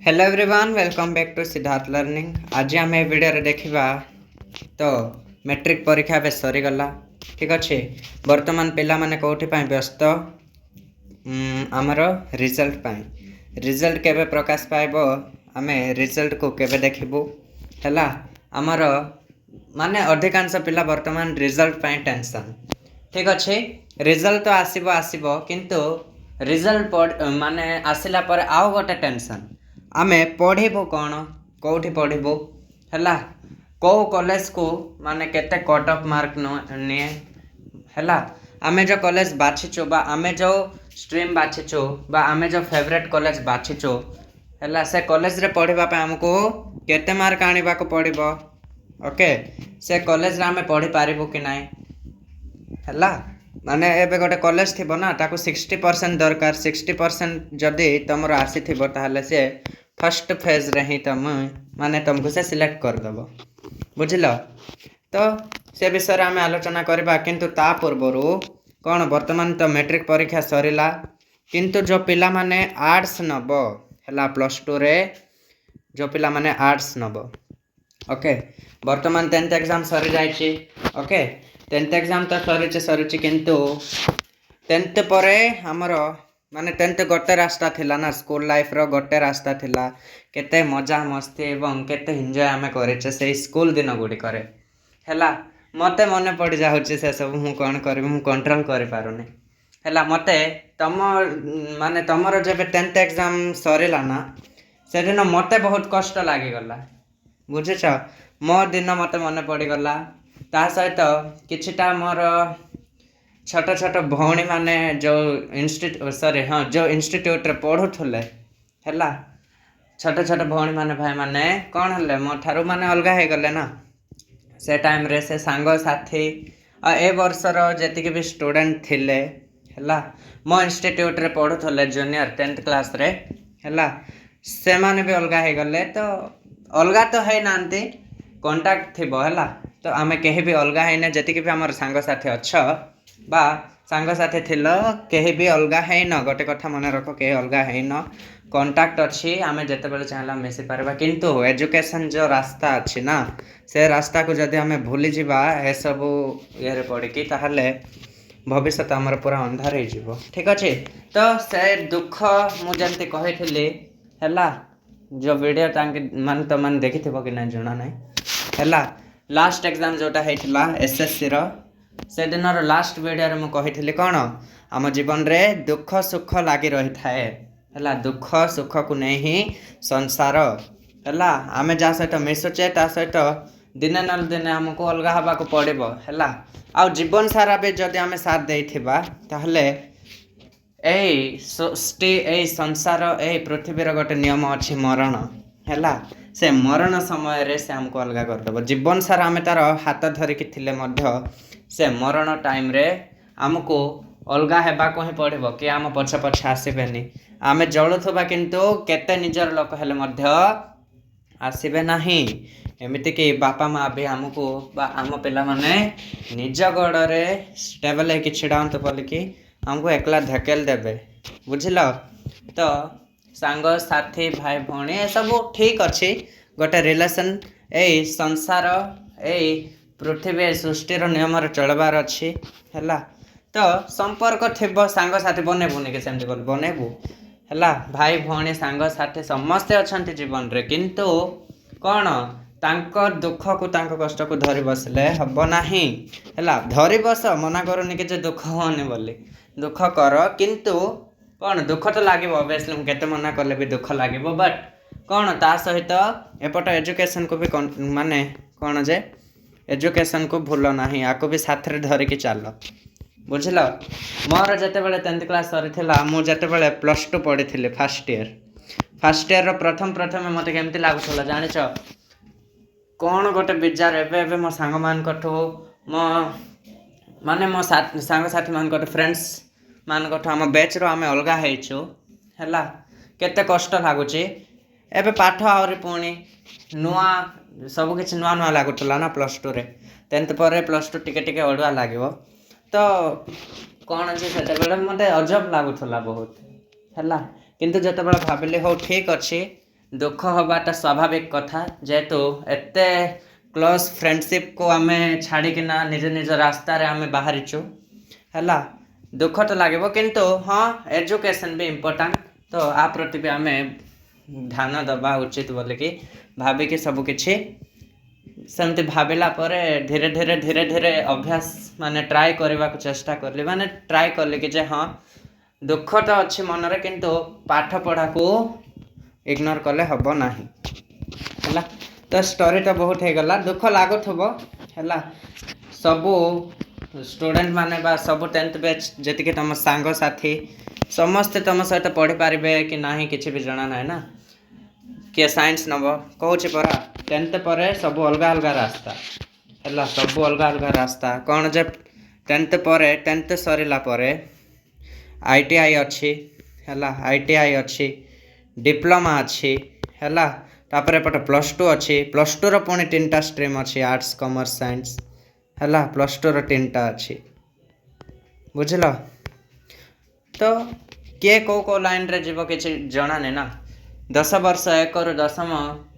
Hello everyone welcome back to Siddharth learning. आज आम ए video देखा तो मैट्रिक परीक्षा बे सरीगला। ठीक अच्छे बर्तमान पिला माने कौटी व्यस्त आमर रिजल्ट रिजल्ट केबे प्रकाश पाइब आमे रिजल्ट को केबे देखिबू हैला। आमर माने अधिकांश पिला बर्तमान रिजल्ट टेंशन। ठीक अच्छे रिजल्ट तो आसीबो आसीबो किंतु रिजल्ट माने आसिला पर आउ गोटे टेंशन आमे पढ़िबू कौन कौटी पढ़िबू हैला कौ कॉलेज को माने केते कट ऑफ मार्क निए हैला। आमे जो कॉलेज बाछिचु बा आमे जो स्ट्रीम बाछिचु बा आमे जो फेवरेट कॉलेज बाछिचु हैला से कॉलेज रे पढ़िबा पे हमको केते मार्क आनिबा को पड़िबो। ओके से कॉलेज रे आमे पढ़ी पारिबू कि नाही हैला। माने एबे गोटे कॉलेज थी ना ताको 60% दरकार 60% जदि तुमर आसी थी ताहले से फर्स्ट फेज रे ही तुम माने तुमको से सिलेक्ट कर दबो बुझिल। तो से विषय आम आलोचना करबा किंतु ता पूर्वरु कौन वर्तमान तो मैट्रिक परीक्षा सरीला किंतु जो पिला माने आर्ट्स नब हैला प्लस 2 रे जो पिला माने आर्ट्स नब ओके वर्तमान 10th एग्जाम सरी जाइछि। ओके 10th एग्जाम तो सरी किंतु 10th परे हमर माने 10th गोटे रास्ता थिला ना स्कूल लाइफ रो गोटे रास्ता थिला केते मजा मस्ती एवं केते एंजॉय आमे करिचे से स्कूल दिन गुडी करे हैला। मते मने पड़ जाउछि से सब मु कोन करबी मु कंट्रोल करि पारुनी हैला। मते तम माने तमरो जेबे 10th एग्जाम सरीला ना से दिन मते बहुत कष्ट लागि गला बुझिछ। मो दिन मते मने पड़ी गला ता सहित किछिटा मोर छोट छोट भौणी माने जो इंस्टीट्यूट रे पढ़ुथले हैला छोट छोट भौणी माने भाई माने कौन हले मो ठारू माने अलगा हे गले ना से टाइम रे से सांग साथी ए वर्षर जेतिक भी स्टूडेंट थिले हैला मो इंस्टीट्यूट रे पढ़ुथले जूनियर 10th क्लास रे हैला से माने भी अलगा हे गले। तो अलगा तो है नांती कांटेक्ट थिबो हैला। तो आमे केही भी अलगा है न जेतिक भी हमर सांग साथी अच्छ बा सांग साथी थिलो केही भी अलगा है न गोटे कथा मन रख के अलगा है न कांटेक्ट अच्छी आमे जते बेले चाहला मिसी परबा किंतु एजुकेशन जो रास्ता अच्छी ना से रास्ता को जदि आमे भूली जिबा ए सब ये रे पड़ी कि ताहले भविष्य हमर पूरा अंधार हो जिवो। ठीक अछि तो से दुख मु जंती कहिथिली हैला जो वीडियो तांके मन तो मन देखिथिबो कि नै जणा नै हैला। लास्ट एग्जाम जोटा हेइथिला एसएससी रो से दिन लास्ट वीडियो रे मु कहिथिली कोन आम जीवन रे दुख सुख लागि रही थाए हैला दुख सुख को नै ही संसार हैला। आमे जा सहित मिसुचे ता सहित दिने न दिने हमको अलगा हबा को पड़िबो हैला। आ जीवन सारा बे जदि आमे साथ देइथिबा ताहले ए सृष्टि ए संसार ए पृथ्वी रो गोटे नियम अछि मरण हैला से मरण समय रे से हमको अलगा कर दबो। जीवन सारा आमे तार हाथ धरिकी थिले मध्य से मरण टाइम रे हमको अलगा हेबा को ही पड़िबो कि आम पछ पछ आसीबेनी आमे जळुथबा किंतु केते निजर लोक हेले मध्य आसीबे नाही। एमिति कि बापा माँ भी हमको बा आम पिला माने निज गड़ रे स्टेबल है कि छिड़ांत बोल कि हमको एकला धकेल देबे बुझिल। तो सांग साथी भाई भौणी ए सब ठीक अच्छी गोटे रिलेशन ए संसार ए पृथ्वी सृष्टिर नियम चलबार अच्छी हैला। तो संपर्क थिबो सांग साथी बनेबुनी के सेमती बोल बनेबू हैला भाई भौणी सांग साथी समस्ते अछंती जीवन रे किंतु कौन तांको दुख को तांको कष्ट को धरी बसले हब नाही हैला। धरी बस मना करूनी कि जे दुख होनी बोली दुख कर किंतु कौन दुख तो लागिबो ऑब्वियसली मु केते मना करले भी दुख लागिबो बट कौन ता सहित एपट एजुकेशन को भी माने कौन जे एजुकेशन को भूल नाही आको भी साथ रे धरिकी चल बुझिल। मोर जते बेले 10th क्लास सरीथिला मु जते बेले प्लस 2 पढ़िथिले फर्स्ट ईयर रो प्रथम मते केमती लागुथला जानिछ कौन गोटे बिजार एबे मो सांग मान कठो मो माने मो सांग साथी मान कठो फ्रेंड्स मान कठो हम बैच रो आमे अलगा हेइछु हैला केते कष्ट लागुची एबे पाठ आउरी पुणी नुआ सब किछि नुआ नुआ लागुतला ना प्लस 2 रे 10th पर प्लस 2 टिके टिके अडुआ लागिवो। तो कौन अछि सेते बेले मते अजब लागुथला बहुत हैला किंतु जते बेले भाबिले हो ठीक अछि दुख हवाटा स्वाभाविक कथा जेहेतु एते क्लोज फ्रेंडशिप को आमे छाड़िकिना निज निज रास्ता रे आमे बाहरीचु है दुख तो लगे किंतु हाँ एजुकेशन भी इम्पोर्टाट तो आ प्रति भी आमे ध्यान दबा उचित बोलिकी भाविकी सबकि सेमती भाविला परे धीरे धीरे धीरे धीरे अभ्यास माने ट्राए करने को चेष्टा करली माने ट्राए करली कि जे हाँ दुख तो अच्छी मनरे किंतु पाठ पढ़ा को इग्नोर कले हब नाही है तो स्टोरी तो बहुत हो गला दुख लगुव है सबू स्टूडेंट माने बा सबू 10th बैच जी तुम सांग साथी समस्ते तुम सहित पढ़ी पारे कि ना किसी भी जना ना ना किए साइंस नब कौच परा 10th पर सब अलग अलग रास्ता है सब अलग अलग रास्ता कौन जे 10th पर 10th सरला पर ITI अच्छी है ITI अच्छी डिप्लोमा अच्छी है तापर एपटे +2 अच्छी +2 पुणी 3टा स्ट्रीम अच्छी आर्ट्स कॉमर्स साइंस है +2 3टा अच्छी बुझल तो किए कौ लाइन रे जीव किसी जना नहीं ना 10 वर्ष 1 रु 10th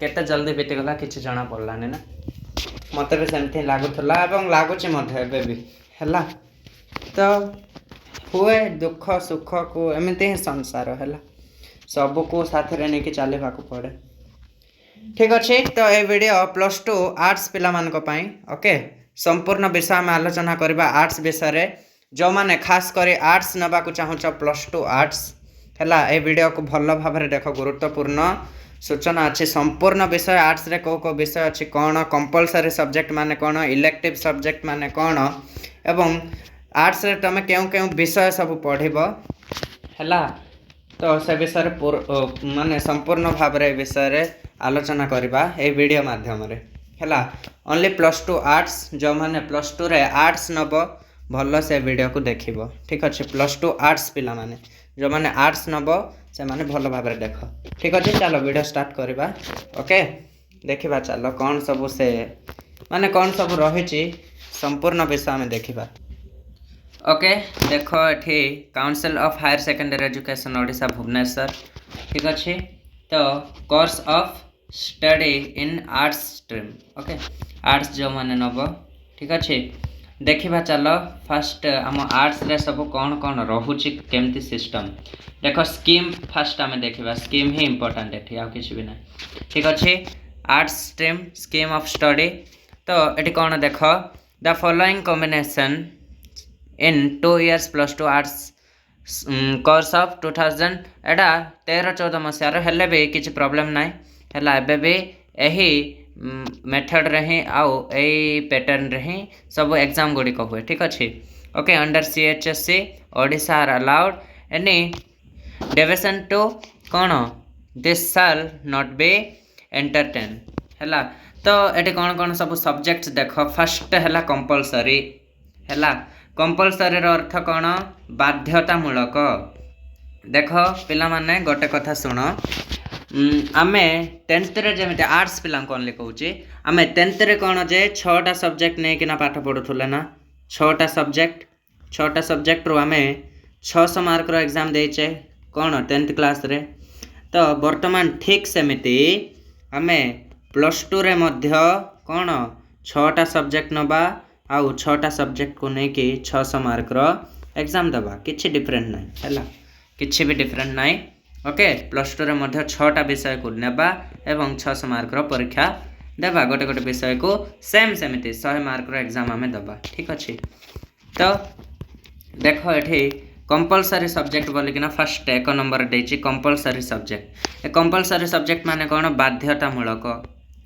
केते जल्दी बीतीगला किसी जना पड़लानी ना मत भी सेमती लगुला लगुच भी है तो हुए दुख सुख को एमती ही संसार है सब को साथ रे नहीं चलवा पड़े ठीक अच्छे तो ये वीडियो +2 आर्ट्स पिला मानक पई ओके संपूर्ण विषय में आलोचना करबा आर्ट्स विषय जो माने खास करी आर्ट्स नबा को चाहूच +2 आर्ट्स है ये वीडियो को भल भाव देख गुरुत्वपूर्ण सूचना अच्छी संपूर्ण विषय आर्ट्स रे को विषय अच्छी कौन कंपलसरी सब्जेक्ट माने कौन इलेक्टिव सब्जेक्ट माने कौन एवं आर्ट्स रे तुम क्यों क्यों विषय सब पढ़ब है तो से विषय माने संपूर्ण भाव रे विषय रे आलोचना करबा ए वीडियो माध्यम रे है ओनली +2 आर्ट्स जो माने +2 रे आर्ट्स नब भल से वीडियो को देखिबो ठीक अच्छे +2 आर्ट्स पिला माने जो माने आर्ट्स नब से माने भल भाव रे देख ठीक अच्छे चलो वीडियो स्टार्ट करबा ओके देखिबा चलो कौन सब से माने कौन सब रही संपूर्ण विषय में देखिबा ओके देखो ये council of higher secondary education Odisha Bhubaneswar ठीक अच्छे तो course of study in arts stream okay arts जो माने नब ठीक अच्छे देखिबा चलो फास्ट आम आर्ट्स रे सब कौन कौन रोचे केमती सिस्टम देख स्कीम फास्ट आम देखा स्कीम ही इम्पोर्टाट एटी आ किसी भी ना ठीक अच्छे arts stream scheme of study तो ये कौन देख the following combination in 2 years +2 arts course of 2000 एटा 13-14 मसीहार हेले भी किसी प्रॉब्लम ना है एबे भी यही मेथड रे ही आउ ए पैटर्न रे ही सब एग्जाम गुड़ी को हुए ठीक अच्छे okay under CHSC Odisha are allowed any deviation to कौन this shall not be entertain है तो ये कौन कौन सब सब्जेक्ट्स देख फर्स्ट है कंपलसरी है कंपलसरी अर्थ कौन बाध्यतामूलक देख पिला माने गोटे कथा शुण आमे 10th रे जमी आर्ट्स पिला ओनली कहूँ आमे 10th रे कौन जे 6टा सब्जेक्ट नहीं कि पाठ पढ़ुले ना 6टा सब्जेक्ट रू आमे 600 मार्क रो एग्जाम देचे कौन 10th क्लास रे तो वर्तमान ठीक सेमिति आमे +2 रे मध्य कौन 6टा सब्जेक्ट नबा आउ 6टा सब्जेक्ट को नहीं कि 600 मार्क रो एग्जाम दबा किछि डिफरेंट नहीं है किछि भी डिफरेंट नहीं ओके +2 रे मध्य 6टा विषय को नेबा एवं 600 मार्क रो परीक्षा देबा गोटे गोटे विषय को सेम सेमिति 100 मार्क रो एग्जाम आमे दबा ठीक अच्छे तो देख ये कंपलसरी सब्जेक्ट बोलिकिना फर्स्ट 1 नंबर देछि कंपलसरी सब्जेक्ट ए कंपलसरी सब्जेक्ट माने कौन बाध्यतामूलक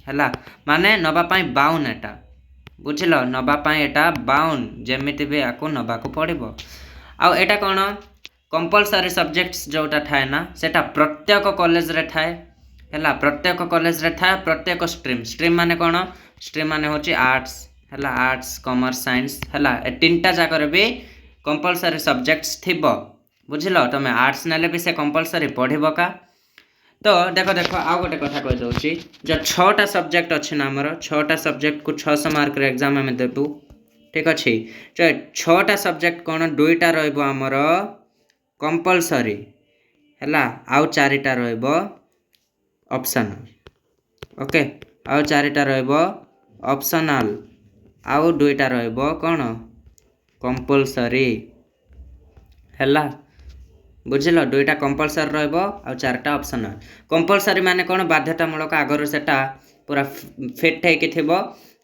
है माने नबा पाई बाउन एटा बुझल नबा पाई एटा बाउन जेमिति भी आको नबा को पड़िबो आ एटा कौन कंपलसरी सब्जेक्ट्स जोटा थाए ना सेटा प्रत्येक कॉलेज रे थाए है प्रत्येक कॉलेज रे थाए प्रत्येक स्ट्रीम माने कौन स्ट्रीम माने होची आर्ट्स है आर्ट्स कॉमर्स साइंस है ए 3टा जाकर भी कंपलसरी सब्जेक्ट्स थिबो बुझल तुम आर्ट्स नेले भी से कंपलसरी पढ़िबो का तो देख देख आउ गोटे कथा कही दूसरी जो 6टा सब्जेक्ट अच्छे ना आमर 6टा सब्जेक्ट को 600 मार्क एग्जाम आम देबू ठीक अच्छे जो 6टा सब्जेक्ट कौन 2टा रमर कंपलसरी है आउ 4टा ऑप्शनल ओके आउ चारिटा रहइबो ऑप्शनल आउ दुईटा रहइबो कोन कंपलसरी हैला बुझिल दुईटा कंपलसरी रहइबो आउ चारटा ऑप्शनल कंपलसरी माने कोन बाध्यतामूलक आगरु सेटा पूरा फिट हेकि थिबो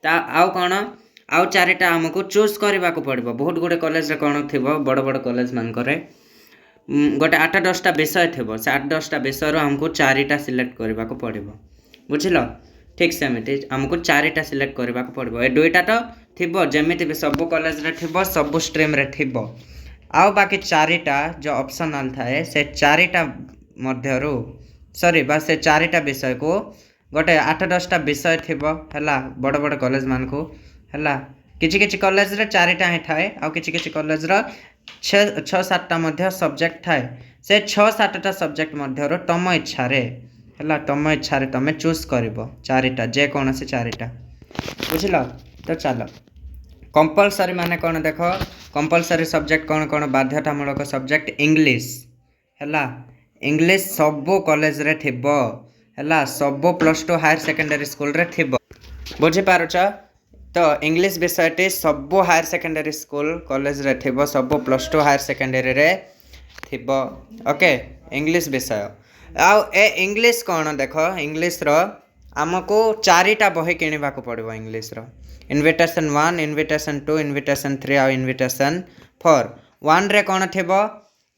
ता आउ कोन आउ चारिटा हमकु चूज करबा को पड़िबो बहुत गुडे कॉलेज रे कोन थिबो बड़ बड़ कॉलेज मान करे गोटे 8-10टा विषय थिबो से 8-10टा विषय रो हमकु चारिटा सिलेक्ट करबा को पड़िबो बुझिल ठीक सेमिति हमकु चारिटा सिलेक्ट करबा को पड़िबो ए दुईटा तो थिबो जेमिति भी सब कॉलेज रे थिबो सब स्ट्रीम रे थिबो आउ बाकी चारिटा जो ऑप्शनल थाए से चारिटा मध्यरु सॉरी बस से चारिटा विषय को गोटे 8-10टा विषय थिबो हला बड़ बड़ कॉलेज मान को हला किछि किछि कॉलेज रे चारिटा ही थाए आउ किछि किछि कॉलेज रो 6-7टा मध्य सब्जेक्ट थाए से 6-7टा सब्जेक्ट मध्यरु तम इच्छा रे हला तम इच्छा रे तमे चूज करबो चारिटा जे कोन से चारिटा बुझिलो तो चलो कंपलसरी माने कोन देखो कंपलसरी सब्जेक्ट कोन कोन बाध्यतामूलक सब्जेक्ट इंग्लिश हला इंग्लिश सब कॉलेज रे थिबो हला सब +2 हायर सेकेंडरी स्कूल रे थिबो बुझि पारुछ तो इंग्लिश विषयटी सब हायर सेकेंडरी स्कूल कॉलेज रे थिबो सब +2 हायर सेकेंडरी रे थिबो ओके इंग्लिश विषय आउ ए इंग्लिश कोन देखो इंग्लिश रो हमको चारिटा बही किनिबा को पड़िबो इंग्लिश रो इनविटेशन 1 इनविटेशन 2 इनविटेशन 3 आ इनविटेशन 4 1 रे कोन थिबो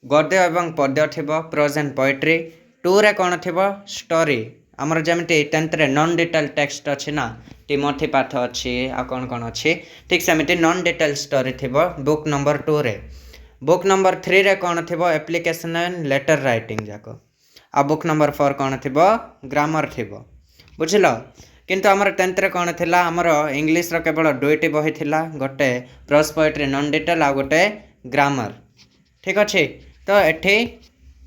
गद्य एवं पद्य थिबो प्रोज एंड पोएट्री 2 रे कोन थिबो स्टोरी हमर जेमति 10th रे नॉन डिटेल टेक्स्ट अछि ना टिमोथी पाठ अछि आ कोन कोन अछि ठीक सेमिति नॉन डिटेल स्टोरी थिबो बुक नंबर 2 रे बुक नंबर 3 रे कोन थिबो एप्लीकेशन एंड लेटर राइटिंग जाको आ बुक नंबर 4 कोन थिबो ग्रामर थिबो बुझिलो किंतु हमर 10th रे कोन थिला हमर इंग्लिश रो केवल दुईटी बही थिला गोटे प्रोज पोएट्री नॉन डिटेल आ गोटे ग्रामर ठीक अछि तो एठी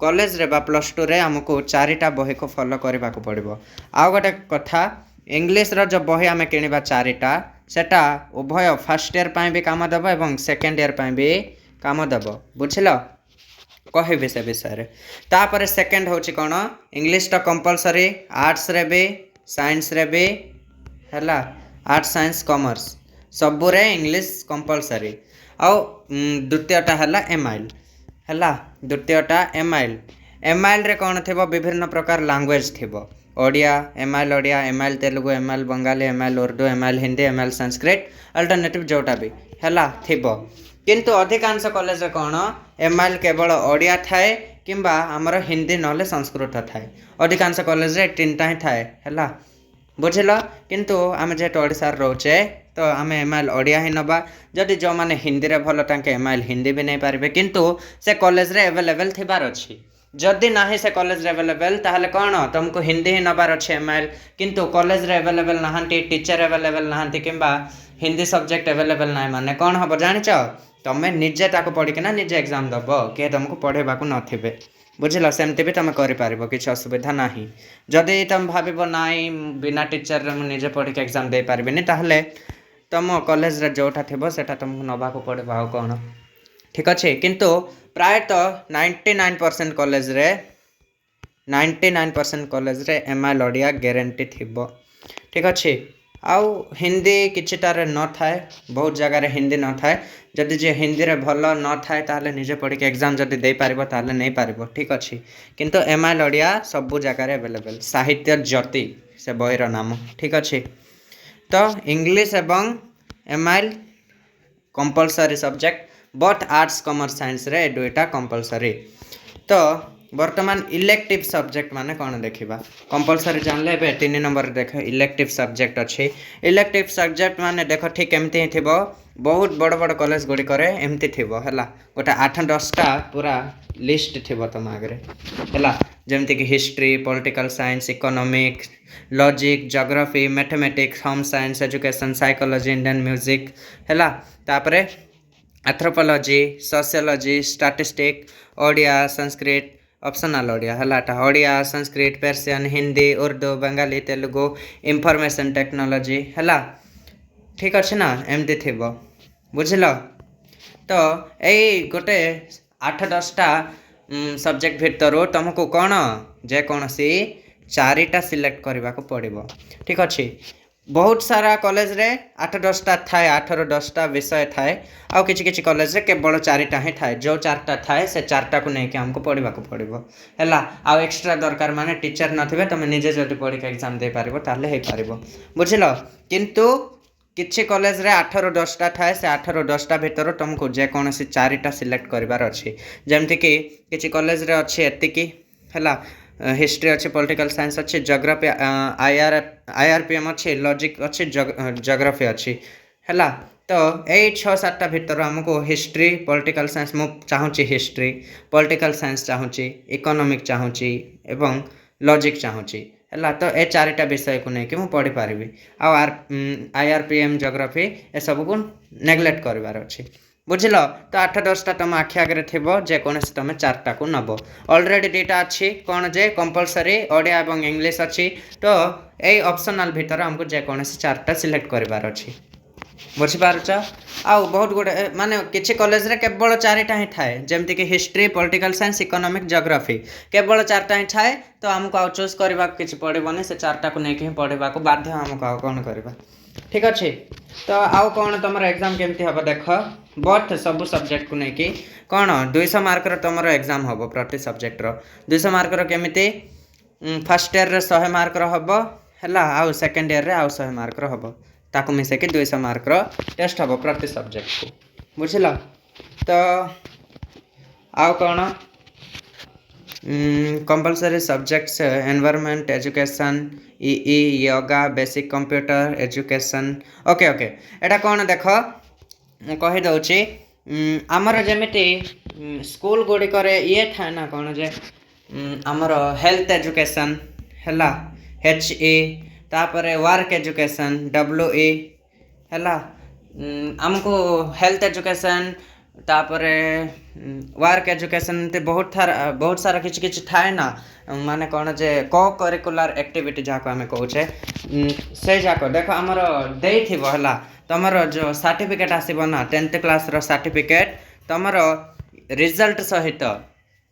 कॉलेज रे बा +2 रे हमको चारिटा बही को फॉलो करबा को पड़िबो आ गोटे कथा इंग्लिश रो जो बही हमें किनिबा चारिटा सेटा उभय फर्स्ट ईयर पई भी काम दबो एवं सेकंड ईयर पई भी काम दबो बुझिलो कहबे से विषय रे तापर सेकंड होची कोन इंग्लिश तो कंपलसरी आर्ट्स रे भी साइंस रे भी हला आर्ट्स साइंस कॉमर्स सब रे इंग्लिश कंपलसरी आ द्वितीयटा हला एमआईएल हला द्वितीयटा एमआईएल रे कोन थिबो विभिन्न प्रकार लैंग्वेज थिबो Odia MIL Telugu MIL Bengali MIL Urdu MIL Hindi MIL Sanskrit alternative जोटा भी हला थिबो किंतु अधिकांश कॉलेज रे कोन एमआईएल केवल ओडिया थाए किंबा हमर हिंदी नले संस्कृत थाए अधिकांश कॉलेज रे तीनटा ही थाए हला बुझिलो किंतु आमे जे ओडिसा रहउचे तो आमे एमआईएल ओडिया ही नबा जदि जो माने हिंदी रे भलो तांके एमआईएल हिंदी भी नै पारबे किंतु से कॉलेज रे अवेलेबल थिबार अछि जदि नाही से कॉलेज रे अवेलेबल ताहले कोन तुमको हिंदी ही नबार अछि एमआईएल किंतु कॉलेज रे अवेलेबल नाहंती टीचर अवेलेबल नाहंती किंबा हिंदी सब्जेक्ट अवेलेबल नाय माने कोन हबो जानिच तमे निजे ताको पढि के ना निजे एग्जाम दबो के तुमको पढेबा को नथिबे बुझिलो सेमते भी तुम करि पारिबो किछ असुविधा नाही जदि तुम भाबिबो नाई बिना टीचर रे निजे पढि के एग्जाम दे पारबेनी ताहले तुम कॉलेज रे जोटा थिबो सेटा तुमको नबा को पड़े भाव कोन ठीक अछि किंतु प्राय तो 99% कॉलेज रे 99% कॉलेज रे एमआईएल ओडिया गारंटी थिबो ठीक अछि आउ हिंदी किछटारे न थाए बहुत जगह रे हिंदी न थाए जदि जे हिंदी रे भलो न थाए ताले निजे पढि के एग्जाम जदि दे पारिबो ताले नै पारिबो ठीक अछि किंतु एमआईएल ओडिया सब जगह रे अवेलेबल साहित्य ज्योति से बहिर नाम ठीक अछि तो इंग्लिश एवं MIL compulsory subject but arts commerce science रे दुईटा कंपलसरी तो वर्तमान इलेक्टिव सब्जेक्ट माने कोन देखिबा कंपलसरी जानले बे 3 नंबर देख इलेक्टिव सब्जेक्ट अछि इलेक्टिव सब्जेक्ट माने देखो ठीक केमती थिबो बहुत बड़ बड़ कॉलेज गुडी करे एमती थिबो हला गोटा 8-10टा पूरा लिस्ट थिबो तम आगरे हला जेमती कि history political science economics logic geography mathematics home science education psychology Indian music हला तापरे anthropology sociology statistic Odia Sanskrit optional Odia हलाटा Odia Sanskrit Persian Hindi Urdu Bengali Telugu information technology हला ठीक अछि ना एमती थिबो बुझिलो तो एई गोटे 8-10टा सब्जेक्ट भितरो तुमको कोन जे कोनसी चारिटा सिलेक्ट करने को पड़ो ठीक अच्छे बहुत सारा कॉलेज रे 8-10टा थाए 8-10टा विषय थाए आउ किछि कॉलेज रे केवल 4टा ही थाए जो 4टा थाए से 4टा को लेकिन हमको पढ़ा पड़ो है आउ एक्स्ट्रा दरकार माने टीचर नथिबे तुम निजे जदि पढ़ी एग्जाम दे पारिबो ताले हे पारिबो बुझिलो किंतु किछि कॉलेज रे 8-10टा थाए से 8-10टा भितर तुमको जेकोसी 4टा सिलेक्ट करिवार अछि जेमति कि किछि कॉलेज रे अछि एतिकी हैला हिस्ट्री अच्छे पॉलिटिकल साइंस अच्छे ज्योग्राफी आईआरपीएम अच्छे लॉजिक अच्छे ज्योग्राफी अच्छी है तो यही 6-7टा भितर हमको हिस्ट्री पॉलिटिकल साइंस मु चाहूँगी हिस्ट्री पॉलिटिकल साइंस चाहूँगी इकोनॉमिक चाहूँगी एवं लॉजिक चाहूँगी है तो ये 4टा विषय को लेकिन मुझे पढ़ी पारि आईआरपीएम ज्योग्राफी ए सब को नेग्लेक्ट करार अच्छी बुझिल तो 8-10टा तुम आखि आगे थी जेकोसी तुम 4टा को नब अलरेडी 2टा अच्छी कौन जे कंपलसरी ओडिया और इंग्लिश अच्छी तो यही ऑप्शनल भितर हमको जेकोसी 4टा सिलेक्ट करार अच्छी बुझीपारच आउ बहुत गुड़े माने किसी कॉलेज रे केवल 4टा ही थाए जमती कि history political science economic geography केवल 4टा ही थाए तो हमको आउ चूज करने किसी पड़ोनी से 4टा को लेकिन पढ़ा को बाध्य हमको आउ कौन करवा ठीक अच्छे तो आउ कौन तुम एग्जाम केमती हम देख बट सब सब्जेक्ट को लेकिन कौन 200 मार्कर तुम एग्जाम हम प्रति सब्जेक्ट 200 मार्कर केमी फर्स्ट ईयर रे 100 मार्कर हम है आउ सेकेंड ईयर रे आउ 100 मार्कर हम ताकू मिसेक 200 मार्कर टेस्ट हम प्रति सब्जेक्ट को बुझल तो आउ कौन कंपलसरी सब्जेक्ट्स एनवायरनमेंट एजुकेशन ई yoga basic computer education okay okay एटा कौन देख कही दउची आमर जेमिति स्कूल गुड़ी करे ये था ना कौन जे आमर हेल्थ एजुकेशन हैला HE तापरे वर्क एजुकेशन WE हैला हमको हेल्थ एजुकेशन तापरे वर्क एजुकेशन ते बहुत सारा किछि थाए ना माने कौन जे को करिकुलर एक्टिविटी जाको आमे कहूचे से जाको देखो आमर देई थिबो हला तमर जो सर्टिफिकेट आसीबो ना 10th क्लास रो सर्टिफिकेट तमर रिजल्ट सहित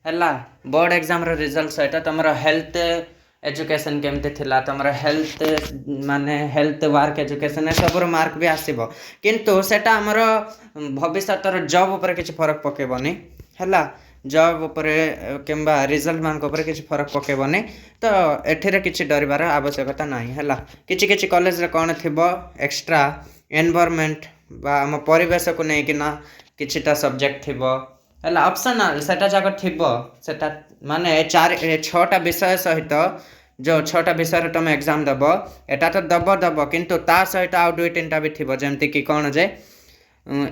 हला बोर्ड एग्जाम रो रिजल्ट सहित तमर हेल्थ एजुकेशन केमते थिला तमर हेल्थ माने हेल्थ वर्क एजुकेशन सब मार्क भी आसीबो किंतु सेटा हमर भविष्यतर जॉब ऊपर किछि फरक पकेबनी हला जॉब ऊपर किंबा रिजल्ट मान ऊपर किछि फरक पकेबनी तो एठिरे किछि डरिबार आवश्यकता नाही हला किछि कॉलेज रे कोन थिबो एक्स्ट्रा एनवायरनमेंट बा हम परिवेश को नै किना किछिटा सब्जेक्ट थिबो हला ऑप्शनल सेटा जाक थिबो सेटा माने 6टा विषय सहित जो 6टा विषय तुम एग्जाम दब एटा तो दब किंतु ता सहित आउ 2-3टा भी थिबो जेमति कि कोन जे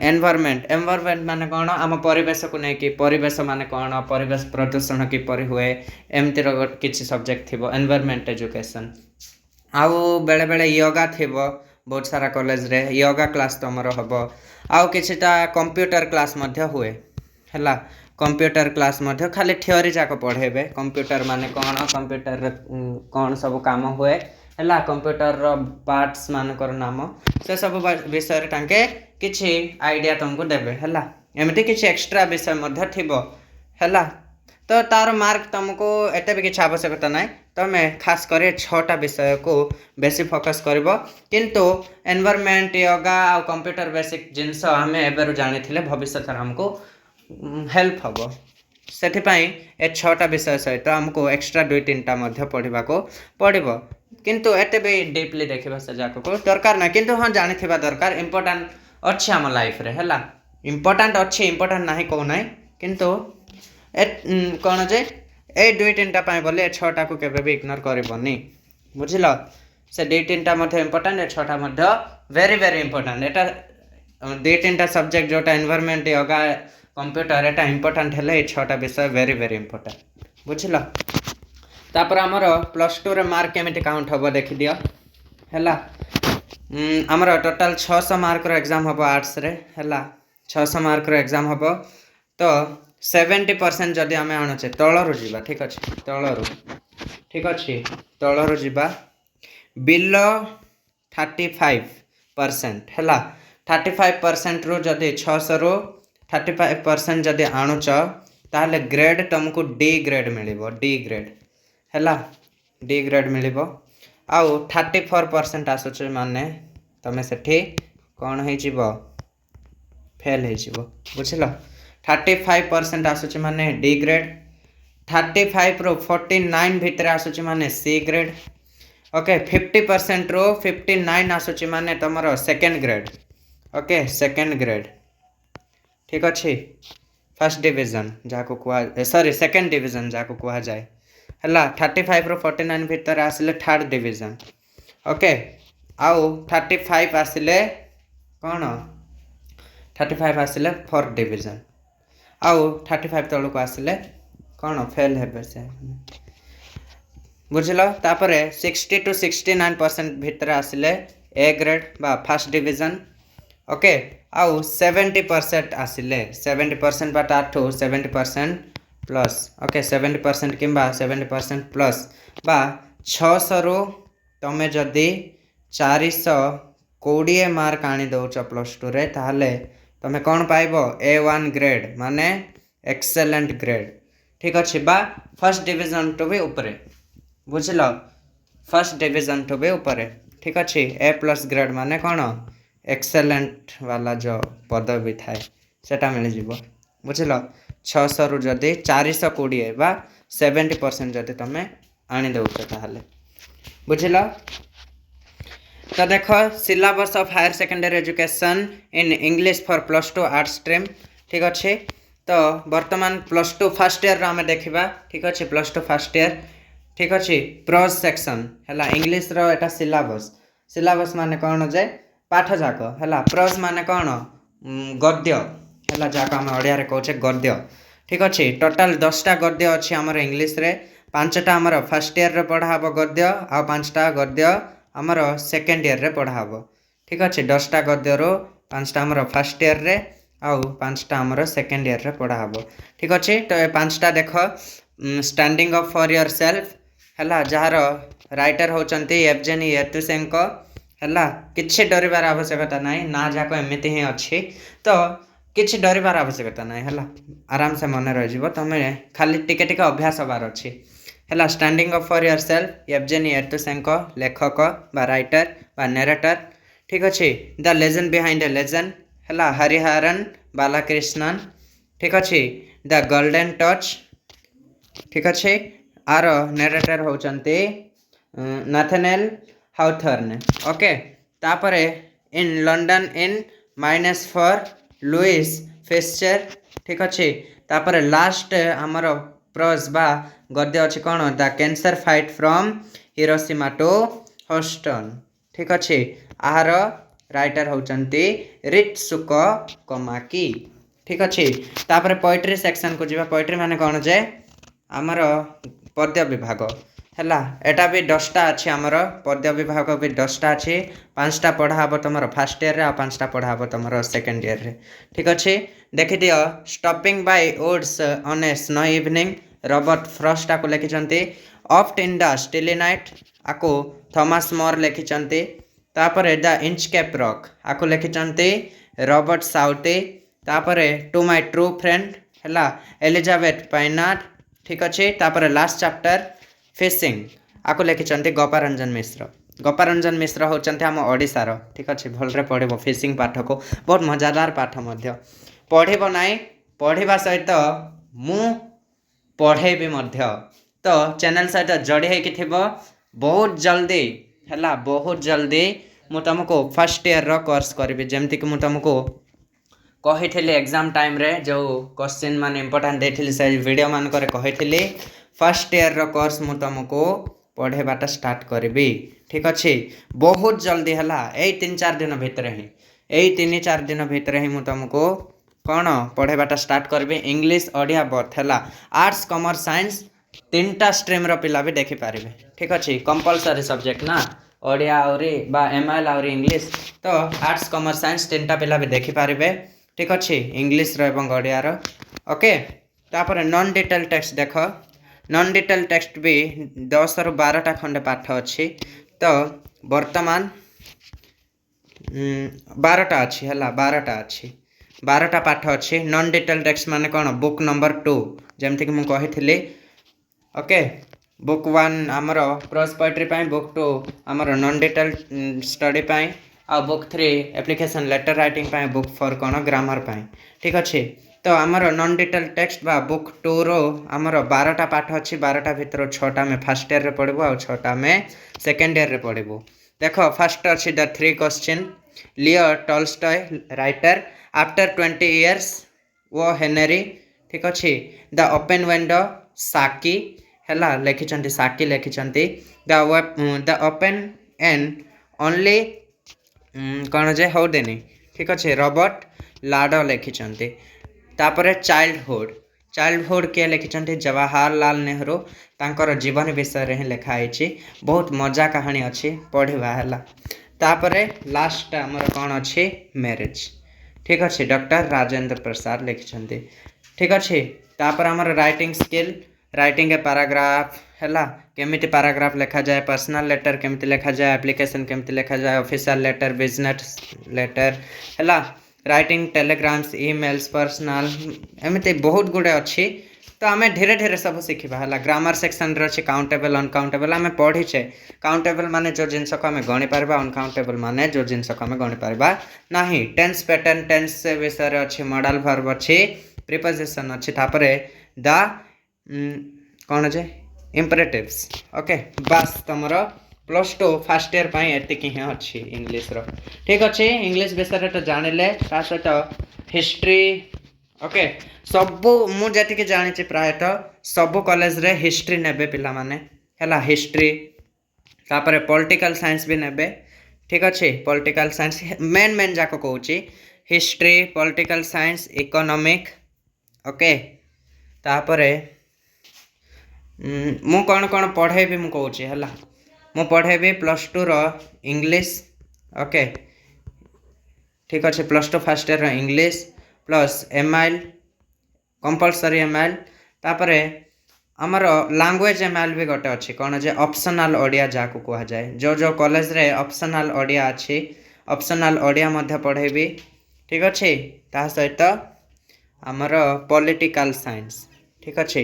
एनवायरनमेंट माने कौन आम परिवेश को लेकिन परिवेश माने कौन परिवेश प्रदूषण किपरि हुए एमती किसी सब्जेक्ट थी एनवायरनमेंट एजुकेशन आउ बेले बेले योगा थी बहुत सारा कॉलेज रे योगा क्लास तुमर हम आउ किछिटा कंप्यूटर क्लास मध्य हुए है कंप्यूटर क्लास मध्य खाली थियोरी जाक पढ़ेबे कंप्यूटर माने कौन कंप्यूटर कौन सब काम हुए है कंप्यूटर पार्ट्स मानकर नाम से सब विषय टांके किछि आइडिया तुमको देबे है एमती किछि एक्स्ट्रा विषय मध्य थिबो है तो तार मार्क तुमको एते भी किछि आवश्यकता नाही तुम्हें खास कर 6टा विषय को बेसी फोकस करिवो किंतु एनवायरनमेंट योगा और कंप्यूटर बेसिक जिनस आम एबेरु जानिथिले भविष्य हमको हेल्प हम से ए 6टा विषय सहित हमको एक्स्ट्रा 2-3टा मध्य पढ़ा को पड़ो किंतु एते भी डीपली देखा से जाक को दरकार ना किंतु हाँ जानी दरकार इम्पोर्टाट अच्छे आम लाइफ रे है इम्पोर्टाट अच्छे इम्पोर्टाट ना कौ ना किंतु कौन जे ए 2-3टा बोले 6टा को केबे भी इग्नोर करबनी बुझिल से 2-3टा इम्पोर्टाट ए 6टा वेरी वेरी इम्पोर्टाट एटा 2-3टा सब्जेक्ट जोटा एनवायरनमेंट योगा कंप्यूटर एटा इम्पोर्टाट है 6टा विषय वेरी वेरी इम्पोर्टाट बुझिल तापर आमर +2 रे मार्क केमिति काउंट हम देखि दियो है आमर टोटाल 600 मार्क रो एग्जाम हम आर्ट्स रे है 600 मार्क रो एग्जाम हम तो 70% जदि आम आणुचे तलरू जीवा ठीक अच्छे तलरू ठीक अच्छे तलरू जीवा बिलो 35% है 35% रु जदि 600 रु 35% जदि आणुच ताहले ग्रेड तुमको D ग्रेड मिलिबो D ग्रेड है डी ग्रेड मिलिबो आउ 34% आसुचे माने तमे सेठी कौन हो फेल हो बुझल 35% आसुचे माने डी ग्रेड 35 रो 49 भितर आसुचे माने सी ग्रेड ओके 50% रो 59 आसुचे माने तमरो second grade okay second grade ठीक अच्छे फर्स्ट डिवीजन जाको कुआ सॉरी सेकंड डिवीजन जाको कुआ जाए हला 35 रो 49 भितर आसिले थर्ड डिवीजन ओके आउ 35 आसिले कौन 35 आसिले फोर्थ डिवीजन आउ 35 तल को आसिले कौन फेल हे से बुझल तापरे 60 to 69% भितर आसिले ए ग्रेड बा फर्स्ट डिवीजन ओके आउ 70% आसिले 70% बा टाठू 70% प्लस ओके 70% किंबा 70% प्लस बा 600 रु तमे जदि 420 मार्क आनी दौच प्लस टू रे ताहले तमे कौन पाइबो A1 ग्रेड माने एक्सेलेंट ग्रेड ठीक अच्छे बा फर्स्ट डिवीजन टू भी ऊपर बुझल फर्स्ट डिवीजन टू भी ऊपर ठीक अच्छे A+ ग्रेड माने कौन एक्सेलेंट वाला जो पदवी थाए सेटा मिल जिवो बुझल 600 रु जदि 420 बा 70% जदि तमे आनी दौच ताहले बुझल तो देख syllabus of higher secondary education in English for +2 arts stream ठीक अच्छे तो वर्तमान +2 फर्स्ट ईयर आम देखा ठीक अच्छे +2 फर्स्ट ईयर ठीक अच्छे प्रोज सेक्शन है इंग्लिश रो एटा सिलेबस माने कौन जे पाठ जाक है प्रोज माने कौन गद्य है जाक आम ओडिया रे कहचे गद्य ठीक अच्छे टोटाल 10टा गद्य अच्छी आमर इंग्लिश रे 5टा आमर फर्स्ट ईयर रे पढ़ा हबो गद्य आ 5टा गद्य आमर सेकेंड ईयर रे पढ़ा हबो ठीक अच्छे 10टा गद्य रो 5टा आमर फर्स्ट ईयर रे आउ 5टा आमर सेकेंड ईयर रे पढ़ा हबो ठीक अच्छे तो ये 5टा देख standing up for your self है जार राइटर होचंती येवजेनी येवतुशेंको है किछि डरिबार आवश्यकता नहीं ना जाको एमिति ही अच्छी तो किछि डरिबार आवश्यकता नहीं है आराम से मन रही तुम खाली टिके टिके अभ्यास हबार अच्छी है standing up for yourself Yevgeny Yevtushenko लेखक बा राइटर बा नरेटर ठीक अच्छे the legend behind a legend है हरिहरन बालकृष्णन ठीक अच्छे द गोल्डन टच ठीक अच्छे आर नरेटर होचंती नाथानिएल हाउथर्न ओके तापरे in London in minus for Louis Fisher ठीक अच्छे तापरे लास्ट आमर प्रोज बा गद्य अच्छे कौन the cancer fight from Hiroshima to Houston ठीक अच्छे आहार राइटर होचंती रित्सुको कोमाकी ठीक अच्छे तापरे पोएट्री सेक्शन को जीवा पोएट्री माने कौन जे आमर पद्य विभाग है एटा भी 10टा अच्छी आमर पद्य विभाग भी 10टा अच्छी 5टा पढ़ा हम तुम फर्स्ट ईयर रे 5टा पढ़ा हम तुम सेकेंड ईयर रे ठीक अच्छे देखी दियो stopping by woods on a snow evening Robert Frost आको लिखिचंती oft in the stilly night आको थॉमस मोर लिखिचंती तापरे द इंचकेप रॉक आको लिखिचंती रॉबर्ट साउटी तापरे टू माय ट्रू फ्रेंड है एलिजाबेथ पाइनाट ठीक अच्छे तापर लास्ट चैप्टर फिशिंग आको लिखिचंती गोपारंजन मिश्र होचंती आम ओडिशार ठीक अच्छे भलरे पढ़िबो फिशिंग पाठ को बहुत मजादार पाठ मध्य पढ़िबो नाई पढ़िबा सहित मु पढ़ेबी मध्य तो चैनल सहित जोड़ी होइकि थिबो बहुत जल्दी है बहुत जल्दी मु तुमको फर्स्ट ईयर रो कोर्स करी जेमती कि मु तुमको कही एग्जाम टाइम रे जो क्वेश्चन मान इंपोर्टेंट देथिली से वीडियो मान करे कही फर्स्ट ईयर रो कोर्स मु तुमको पढ़ेबाटा स्टार्ट करबी ठीक अच्छे बहुत जल्दी है यही 3-4 दिन भितर ही यही 3-4 दिन भितर ही मु तुमको कौन पढ़ेबाटा स्टार्ट करबी इंग्लिश ओडिया बोथ है आर्ट्स कॉमर्स साइंस 3टा स्ट्रीम रो पिला भी देखि पारिबे ठीक अच्छे कंपलसरी सब्जेक्ट ना ओडिया आउरी बा एमएल आउरी इंग्लिश तो आर्ट्स कॉमर्स साइंस 3टा पिला भी देखि पारिबे ठीक अच्छे इंग्लिश रो एवं ओडिया रो ओके तापर नॉन डिटेल टेक्स्ट देख नॉन डिटेल टेक्स्ट भी 10 ରୁ 12टा खंडे पाठ अच्छी तो वर्तमान 12टा अच्छी है 12टा अच्छी 12टा पाठ अच्छी नॉन डिटेल टेक्स्ट माने कौन बुक नंबर 2 जमती कि मुझे कही ओके बुक 1 आमर प्रोज पोएट्री पाई, बुक 2 आमर नॉन डिटेल स्टडी पाई, आ बुक 3 एप्लिकेशन लेटर राइटिंग पाई, बुक 4 कौन ग्रामर पाई। ठीक अच्छे। तो आमर नॉन डिटेल टेक्स्ट बा बुक 2 रो आमर 12टा पाठ अच्छी, 12टा भितर 6टा में फर्स्ट ईयर रे पढ़बो आ 6टा में सेकेंड ईयर रे पढ़बो। देखो फर्स्ट अच्छी the 3 question. Leo Tolstoy writer after 20 years वो हेनरी। ठीक अच्छे। द ओपन विंडो साकी हैला लिखिचंती, साकी लिखिचंती। द ओपन एंड ओनली कौन जे हो देनी। ठीक अच्छे। रॉबर्ट लाडो लिखिचंती। तापरे चाइल्डहुड किए लिखिचंती जवाहरलाल नेहरू, तांकर जीवन विषय रे लिखाई। बहुत मजा कहानी अच्छी पढ़वा है। तापरे लास्ट आमर कौन अच्छी मैरिज। ठीक अच्छे। डॉक्टर राजेंद्र प्रसाद लिखिचंती। ठीक अच्छे। तापर आमर writing skill, writing a paragraph है केमिति पैराग्राफ लिखा जाए, पर्सनल लेटर केमिति लिखा जाए, एप्लिकेशन केमिति लिखा जाए, ऑफिशियल लेटर, बिजनेस लेटर है, राइटिंग टेलीग्राम्स, ईमेल्स, पर्सनल एमती बहुत गुड़े अच्छी। तो आम धीरे धीरे सब शिखा है। ग्रामर सेक्शन रे अच्छी काउंटेबल अनकाउंटेबल आम पढ़ीचे। काउंटेबल माने जो जिनस को आम गणी पार्बा, अनकाउंटेबल माने जो जिनस को आम गणी पार्बा नाही। टेंस पैटर्न, टेंस विषय अच्छी, मॉडल वर्ब अच्छी, प्रीपोजिशन अच्छी, तापरे द कौन जे इम्परेटिव्स। ओके बस तुमर +2 फर्स्ट ईयर पाई एतिकी ही अच्छी इंग्लिश रो। ठीक अच्छे। इंग्लिश विषय तो जानिले, ता सहित हिस्ट्री। ओके सबू मुझे जानी प्रायतः सबू कॉलेज रे हिस्ट्री नेबे पिला माने हैला, हिस्ट्री तापरे पॉलिटिकल साइंस भी नेबे। ठीक अच्छे। पॉलिटिकल साइंस मेन जाक कहूँ, history, political science, economic. Okay तापरे मु कौन कौन पढ़ेबी मु कहूँ है, मु पढ़ेबी +2 रो इंग्लिश। ओके ठीक अच्छे। +2 first year English plus MIL compulsory MIL. तापरे आमर लैंग्वेज एमआईएल भी गोटे अच्छी, कौन जे ऑप्शनल ओडिया जाको कहा जाए। जो जो कॉलेज रे ऑप्शनल ओडिया अच्छी, ऑप्शनल ओडिया मध्य पढ़ेबी। ठीक अच्छे। ता सहित आमर पॉलिटिकल साइंस। ठीक अच्छे।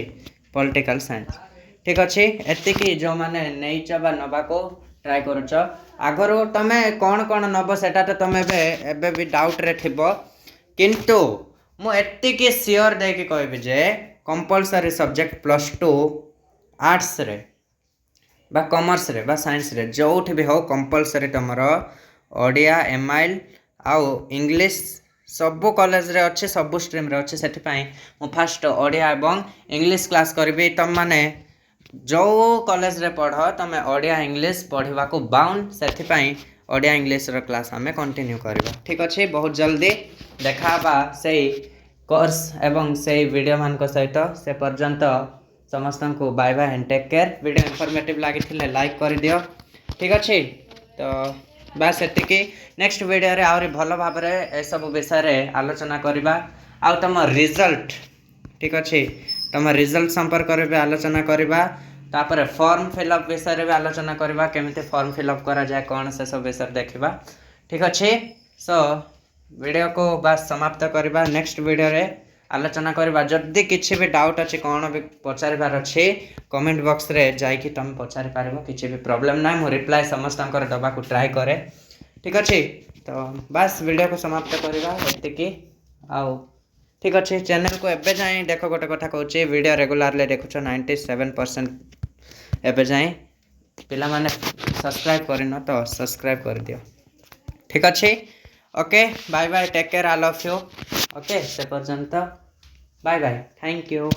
Political science. ठीक अच्छे। एतिकी जो माने नहींच बा नबा को ट्राई करुच। आगर तमे कौन कौन नब सेटा तो तमे एबे भी डाउट रे थिबो, किंतु मु एतिकी श्योर देकी कहबी जे कंपलसरी सब्जेक्ट +2 आर्ट्स रे बा कॉमर्स रे बा साइंस रे जोठी भी हो, कंपलसरी तुमर ओडिया, एमआईएल आउ इंग्लिश सबू कॉलेज रे अच्छे, सबू स्ट्रीम रे अच्छे। सेठी पाई मु फास्ट ओडिया एवं इंग्लिश क्लास करबी। तुम माने जो कॉलेज रे पढ़ तमे ओडिया इंग्लिश पढ़ा को बाउंड, सेठी पाई ओडिया इंग्लिश रो क्लास आमे कंटिन्यू करबा। ठीक अच्छे। बहुत जल्दी देखाबा से कोर्स एवं से वीडियो मान को सहित। से पर्यंत समस्त को bye bye and take care. Video informative लगी लाइक कर दियो। ठीक अच्छे। तो बस एतिकी। नेक्स्ट वीडियो रे आउरी भल भाव ए सब विषय रे आलोचना करबा। आ तुम रिजल्ट। ठीक अच्छे। तुम रिजल्ट संपर्क रे भी आलोचना करबा। तापर फॉर्म फिलअप विषय रे भी आलोचना करबा, केमिति फॉर्म फिलअप करा जाए, कौन से सब विषय देखा। ठीक अच्छे। सो वीडियो को बस समाप्त करबा। नेक्स्ट वीडियो रे आलोचना करबा। जदि किछि भी डाउट अच्छे, कौन भी पचारिबार अच्छे, कमेंट बॉक्स रे जाइकी तुम पचारि पारबो। किछि भी प्रॉब्लम ना, मु रिप्लाई समस्त दबा को ट्राई करे। ठीक अच्छे। तो बस वीडियो को समाप्त करबा एतिकी। आउ ठीक अच्छे। चैनल को एबे जाए देख, गोटे कथा कहूँ, वीडियो रेगुलरली देखुछ 97% एबे जाए पिला माने सब्सक्राइब करन तो सब्सक्राइब कर दियो। ठीक अच्छे। Okay bye bye, take care, I love you. Okay से पर्यंत बाय बाय, थैंक यू।